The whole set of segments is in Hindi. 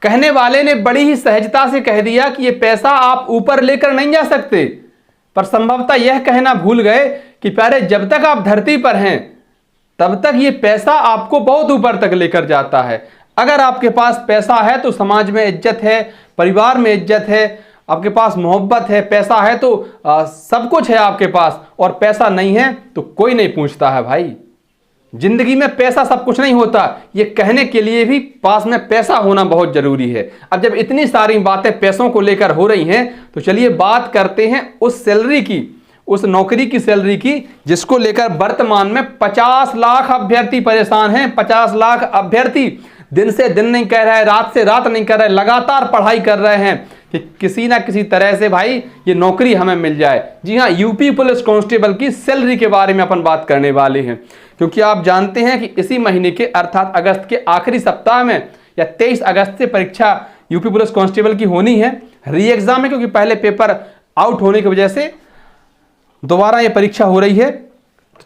कहने वाले ने बड़ी ही सहजता से कह दिया कि ये पैसा आप ऊपर लेकर नहीं जा सकते, पर संभवतः यह कहना भूल गए कि प्यारे जब तक आप धरती पर हैं तब तक ये पैसा आपको बहुत ऊपर तक लेकर जाता है। अगर आपके पास पैसा है तो समाज में इज्जत है, परिवार में इज्जत है, आपके पास मोहब्बत है, पैसा है तो सब कुछ है आपके पास, और पैसा नहीं है तो कोई नहीं पूछता है भाई। जिंदगी में पैसा सब कुछ नहीं होता, ये कहने के लिए भी पास में पैसा होना बहुत जरूरी है। अब जब इतनी सारी बातें पैसों को लेकर हो रही हैं तो चलिए बात करते हैं उस सैलरी की, उस नौकरी की सैलरी की जिसको लेकर वर्तमान में 50 लाख अभ्यर्थी परेशान हैं। 50 लाख अभ्यर्थी दिन से दिन नहीं कह रहा है, रात से रात नहीं कर रहे, लगातार पढ़ाई कर रहे हैं कि किसी ना किसी तरह से भाई ये नौकरी हमें मिल जाए। जी हाँ, यूपी पुलिस कांस्टेबल की सैलरी के बारे में अपन बात करने वाले हैं, क्योंकि आप जानते हैं कि इसी महीने के अर्थात अगस्त के आखिरी सप्ताह में या 23 अगस्त से परीक्षा यूपी पुलिस कांस्टेबल की होनी है। री एग्जाम है, क्योंकि पहले पेपर आउट होने की वजह से दोबारा ये परीक्षा हो रही है।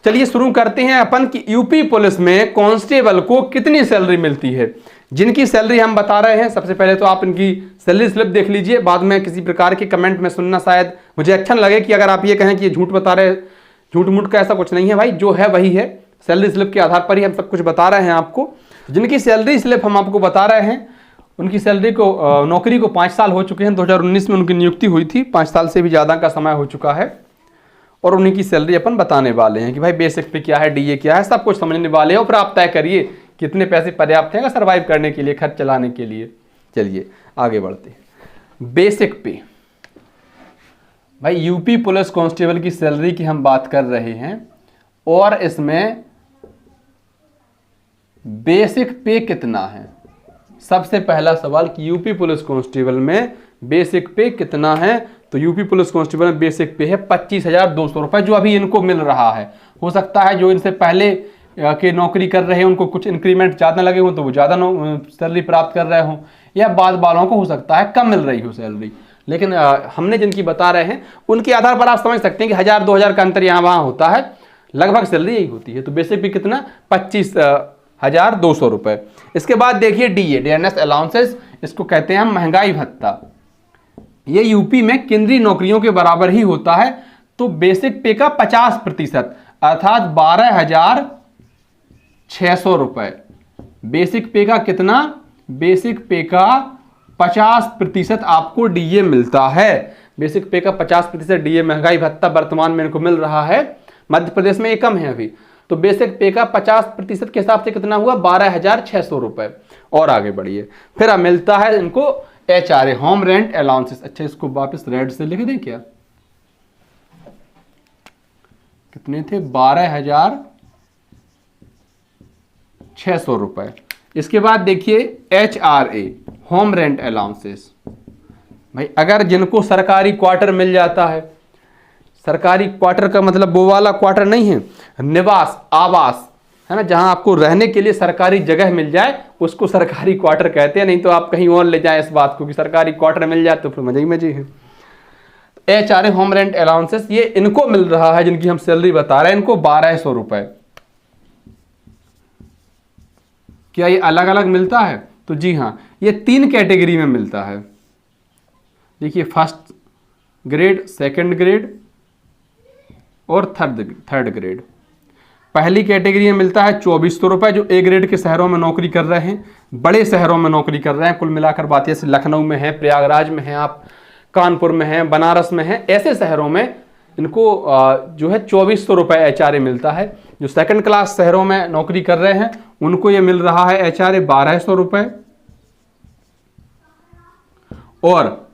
चलिए शुरू करते हैं अपन कि यूपी पुलिस में कांस्टेबल को कितनी सैलरी मिलती है। जिनकी सैलरी हम बता रहे हैं, सबसे पहले तो आप इनकी सैलरी स्लिप देख लीजिए, बाद में किसी प्रकार के कमेंट में सुनना शायद मुझे अच्छा लगे कि अगर आप ये कहें कि ये झूठ बता रहे, झूठ मूठ का ऐसा कुछ नहीं है भाई, जो है वही है। सैलरी स्लिप के आधार पर ही हम सब कुछ बता रहे हैं आपको। जिनकी सैलरी स्लिप हम आपको बता रहे हैं उनकी सैलरी को नौकरी को 5 साल हो चुके हैं। 2019 में उनकी नियुक्ति हुई थी, 5 साल से भी ज़्यादा का समय हो चुका है, और उन्हीं की सैलरी अपन बताने वाले हैं कि भाई बेसिक पे क्या है, डीए क्या है, सब कुछ समझने वाले हैं। और फिर आप तय करिए कितने पैसे पर्याप्त हैं सर्वाइव करने के लिए, खर्च चलाने के लिए। चलिए आगे बढ़ते हैं। बेसिक पे भाई यूपी पुलिस कांस्टेबल की सैलरी की हम बात कर रहे हैं, और इसमें बेसिक पे कितना है। सबसे पहला सवाल कि यूपी पुलिस कांस्टेबल में बेसिक पे कितना है, तो यूपी पुलिस कांस्टेबल में बेसिक पे है 25,200 रुपए, जो अभी इनको मिल रहा है। हो सकता है जो इनसे पहले के नौकरी कर रहे हैं उनको कुछ इंक्रीमेंट ज़्यादा लगे हों तो वो ज़्यादा सैलरी प्राप्त कर रहे हों, या बाद वालों को हो सकता है कम मिल रही हो सैलरी। लेकिन हमने जिनकी बता रहे हैं उनके आधार पर आप समझ सकते हैं कि 1,000-2,000 का अंतर यहाँ वहाँ होता है, लगभग सैलरी यही होती है। तो बेसिक पे कितना, 25,200 रुपए। इसके बाद देखिए डीए, डियरनेस अलाउंसेस, इसको कहते हैं हम महंगाई भत्ता। ये यूपी में केंद्रीय नौकरियों के बराबर ही होता है। तो बेसिक पे का 50% अर्थात 12,600 रुपए। बेसिक पे का कितना, बेसिक पे का 50% आपको डीए मिलता है। बेसिक पे का 50% डीए महंगाई भत्ता वर्तमान में इनको मिल रहा है। मध्य प्रदेश में ये कम है अभी। तो बेसिक पे का 50% के हिसाब से कितना हुआ, 12,600 रुपए। और आगे बढ़िए, फिर अब मिलता है इनको HRA, होम रेंट अलाउंसेस। अच्छा, इसको वापस रेड से लिख दें क्या, कितने थे, 12,600 रुपए। इसके बाद देखिए HRA, होम रेंट अलाउंसेस। भाई अगर जिनको सरकारी क्वार्टर मिल जाता है, सरकारी क्वार्टर का मतलब वो वाला क्वार्टर नहीं है, निवास आवास है ना, जहां आपको रहने के लिए सरकारी जगह मिल जाए उसको सरकारी क्वार्टर कहते हैं। नहीं तो आप कहीं और ले जाएं इस बात को कि सरकारी क्वार्टर मिल जाए तो फिर मजे ही मजे है। HRA, होम रेंट अलाउंसेस, ये इनको मिल रहा है, जिनकी हम सैलरी बता रहे हैं, इनको 1,200 रुपए। क्या ये अलग अलग मिलता है, तो जी हाँ, ये 3 कैटेगरी में मिलता है। देखिए, फर्स्ट ग्रेड, सेकंड ग्रेड और थर्ड ग्रेड। पहली कैटेगरी में मिलता है 2,400 रुपए, जो ए ग्रेड के शहरों में नौकरी कर रहे हैं, बड़े शहरों में नौकरी कर रहे हैं। कुल मिलाकर बात जैसे लखनऊ में है, प्रयागराज में है, आप कानपुर में है, बनारस में है, ऐसे शहरों में इनको जो है 2,400 रुपए HRA मिलता है। जो सेकंड क्लास शहरों में नौकरी कर रहे हैं उनको ये मिल रहा है HRA 1,200 रुपए। और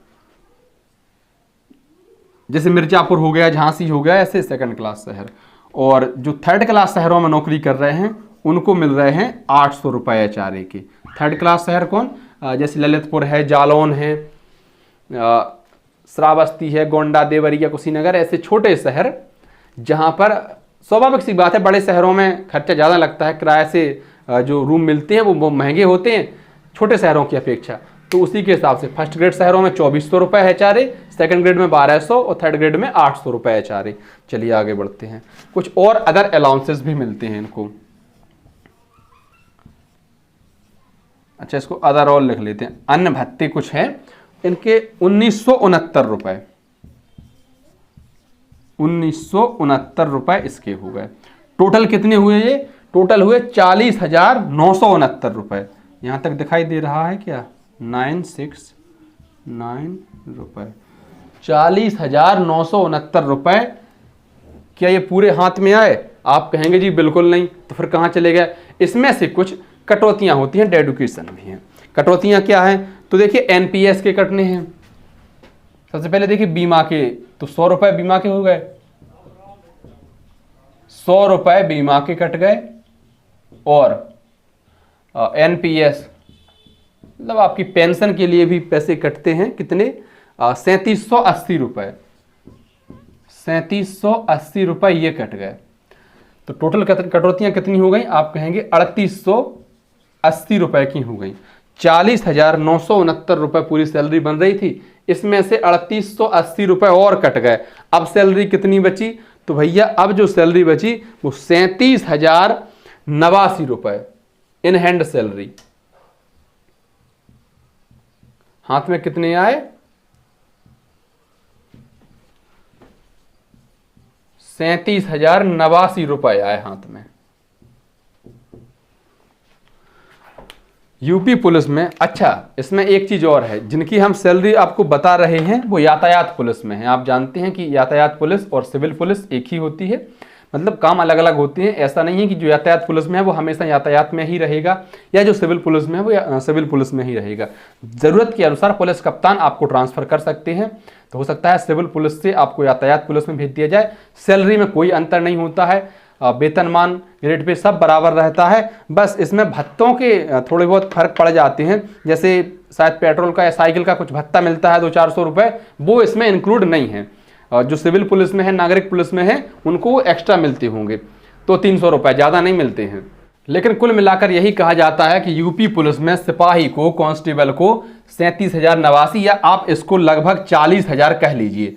जैसे मिर्जापुर हो गया, झांसी हो गया, ऐसे सेकंड क्लास शहर। और जो थर्ड क्लास शहरों में नौकरी कर रहे हैं उनको मिल रहे हैं 800 रुपए HRA के। थर्ड क्लास शहर कौन, जैसे ललितपुर है, जालौन है, श्रावस्ती है, गोंडा, देवरिया, कुशीनगर, ऐसे छोटे शहर जहां पर स्वाभाविक सी बात है बड़े शहरों में खर्चा ज़्यादा लगता है, किराए से जो रूम मिलते हैं वो महंगे होते हैं छोटे शहरों की अपेक्षा। तो उसी के हिसाब से फर्स्ट ग्रेड शहरों में 2,400 रुपए HRA, सेकंड ग्रेड में 1,200 और थर्ड ग्रेड में 800 रुपए HRA। चलिए आगे बढ़ते हैं। कुछ और अदर अलाउंसेस भी मिलते हैं इनको। अच्छा इसको अदर और लिख लेते हैं, अन्य भत्ते कुछ हैं इनके 1969 रुपए, 1969 रुपए इसके हो गए। टोटल कितने हुए ये? टोटल हुए 40,969 रुपए। यहां तक दिखाई दे रहा है क्या? 969 रुपए, 40,969 रुपए। क्या ये पूरे हाथ में आए? आप कहेंगे जी बिल्कुल नहीं, तो फिर कहां चले गए? इसमें से कुछ कटौतियां होती हैं, डेडुकेशन भी हैं। कटौतियां क्या हैं? तो देखिए एनपीएस के कटने हैं। सबसे पहले देखिए बीमा के, तो 100 रुपए बीमा के हो गए, 100 रुपए बीमा के कट गए। और एनपीएस मतलब आपकी पेंशन के लिए भी पैसे कटते हैं, कितने? 3780 रुपए, 3780 रुपए ये कट गए। तो टोटल कटौतियां कितनी हो गई? आप कहेंगे 3880 रुपए की हो गई। 40,969 रुपए पूरी सैलरी बन रही थी, इसमें से 3880 रुपए और कट गए। अब सैलरी कितनी बची? तो भैया अब जो सैलरी बची वो 37,089 रुपए इन हैंड सैलरी। हाथ में कितने आए? 37,089 रुपए आए हाथ में। यूपी पुलिस में, अच्छा इसमें एक चीज और है, जिनकी हम सैलरी आपको बता रहे हैं वो यातायात पुलिस में है। आप जानते हैं कि यातायात पुलिस और सिविल पुलिस एक ही होती है, मतलब काम अलग अलग होते हैं। ऐसा नहीं है कि जो यातायात पुलिस में है वो हमेशा यातायात में ही रहेगा, या जो सिविल पुलिस में है वो सिविल पुलिस में ही रहेगा। जरूरत के अनुसार पुलिस कप्तान आपको ट्रांसफर कर सकते हैं। तो हो सकता है सिविल पुलिस से आपको यातायात पुलिस में भेज दिया जाए। सैलरी में कोई अंतर नहीं होता है, वेतनमान ग्रेड पे सब बराबर रहता है। बस इसमें भत्तों के थोड़े बहुत फर्क पड़ जाते हैं, जैसे शायद पेट्रोल का या साइकिल का कुछ भत्ता मिलता है 200-400 रुपए, वो इसमें इंक्लूड नहीं है। जो सिविल पुलिस में है, नागरिक पुलिस में है, उनको एक्स्ट्रा मिलते होंगे, तो 300 रुपए, ज़्यादा नहीं मिलते हैं। लेकिन कुल मिलाकर यही कहा जाता है कि यूपी पुलिस में सिपाही को, कांस्टेबल को 37,089, या आप इसको लगभग 40,000 कह लीजिए,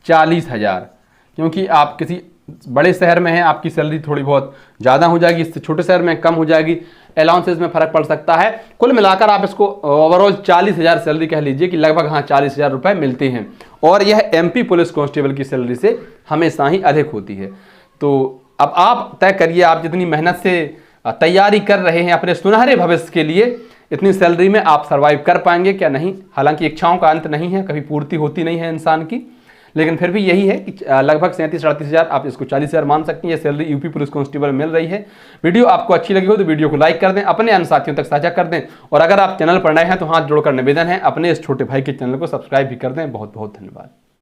40,000, क्योंकि आप किसी बड़े शहर में हैं आपकी सैलरी थोड़ी बहुत ज़्यादा हो जाएगी, इससे छोटे शहर में कम हो जाएगी, अलाउंसेस में फर्क पड़ सकता है। कुल मिलाकर आप इसको ओवरऑल 40,000 सैलरी कह लीजिए कि लगभग हाँ 40,000 रुपये मिलते हैं। और यह एमपी पुलिस कांस्टेबल की सैलरी से हमेशा ही अधिक होती है। तो अब आप तय करिए, आप जितनी मेहनत से तैयारी कर रहे हैं अपने सुनहरे भविष्य के लिए, इतनी सैलरी में आप सर्वाइव कर पाएंगे क्या नहीं। हालांकि इच्छाओं का अंत नहीं है, कभी पूर्ति होती नहीं है इंसान की, लेकिन फिर भी यही है कि लगभग 37-38,000, आप इसको 40,000 मान सकते हैं। ये सैलरी यूपी पुलिस कांस्टेबल मिल रही है। वीडियो आपको अच्छी लगी हो तो वीडियो को लाइक कर दें, अपने अन्य साथियों तक साझा कर दें, और अगर आप चैनल पर नए हैं तो हाथ जोड़कर निवेदन है अपने इस छोटे भाई के चैनल को सब्सक्राइब भी कर दें। बहुत बहुत धन्यवाद।